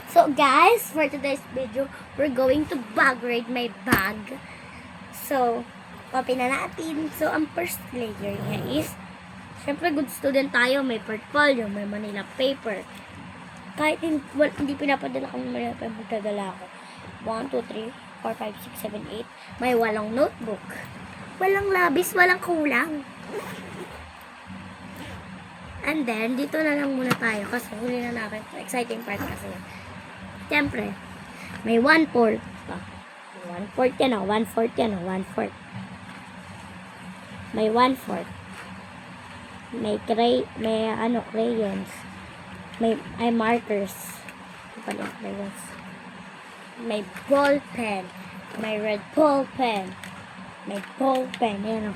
So guys, for today's video, we're going to bag rate my bag. So, copy na natin. So, ang first layer niya is, syempre good student tayo, may portfolio, may Manila paper. Kahit hindi pinapadala kong Manila paper, magdadala ako. 1, 2, 3, 4, 5, 6, 7, 8. May 8 notebook. Walang labis, walang kulang. And then, dito na lang muna tayo kasi huli na natin. Exciting part kasi. Siyempre, may 1/4. 1/4 yan o. 1/4 yan o. 1/4. May 1/4. May crayons. May markers. Pala, crayons. May ball pen. May red ball pen. May ball pen. Yan o.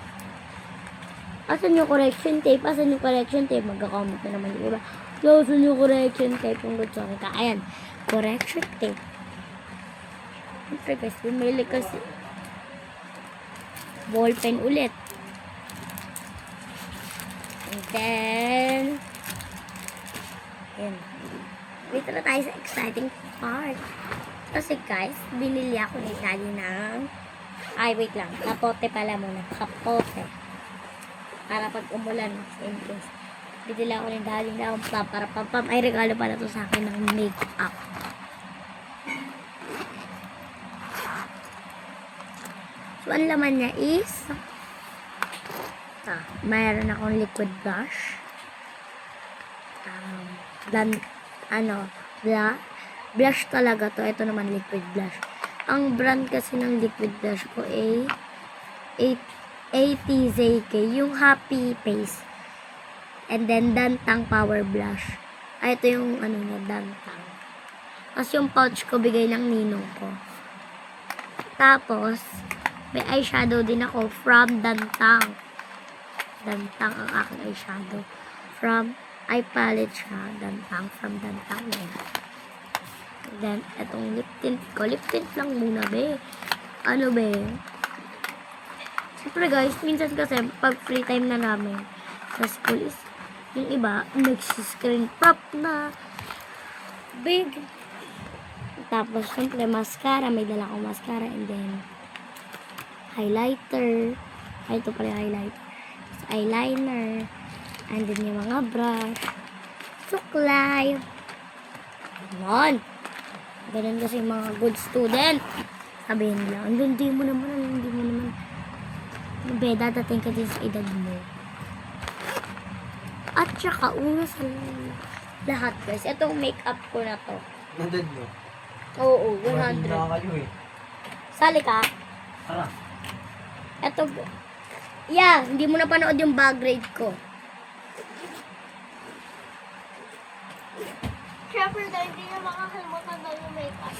Asan yung correction tape? Asan yung correction tape? Magka-comment na naman yung iba. So, asan yung correction tape? Kung gusto kita. Ayan. Correction tape. Siyempre guys, bumili kasi. Ball pen ulit. And then, ayan. Dito na tayo sa exciting part. Kasi guys, binili ako ni Daddy ng, wait lang. Kapote pala muna. Kapote. Para pag umulan, in case. Bidila ako ng Daddy na para pam. Ay, regalo pala to sa akin ng make-up. So, ang laman niya is mayroon akong liquid blush. Blush talaga to. Ito naman liquid blush. Ang brand kasi ng liquid blush ko ay ATZK, yung Happy Face. And then, Dantang Power Blush. Ito yung, Dantang. Tapos yung pouch ko, bigay ng ninong ko. Tapos, may eyeshadow din ako from Dantang. Dantang ang aking eyeshadow. From, eye palette siya. Dantang, from Dantang. And then, itong lip tint ko. Lip tint lang muna, be. Be? Siyempre guys, minsan kasi pag free time na namin sa school is yung iba, nag-screen prop na big. Tapos siyempre mascara, may dala akong mascara and then highlighter. Ito pala yung highlighter. Tapos eyeliner. And then yung mga brush. Suklay. Ganon. Ganon kasi mga good student. Sabihin nila, hindi mo naman. Be, dadating ka din sa edad mo. At saka, una sa lahat, guys. Itong makeup ko na to. Nandun mo? Oo, 100. Kayo eh. Sali ka? Tara. Ito, hindi mo na panood yung bag grade ko. Siyempre, hindi na makakalimutan na yung makeup.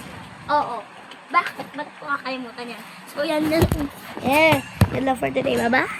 Oo. Bakit? Ba't ko kakalimutan yan? So, yan na. Yan lang for today. Bye-bye.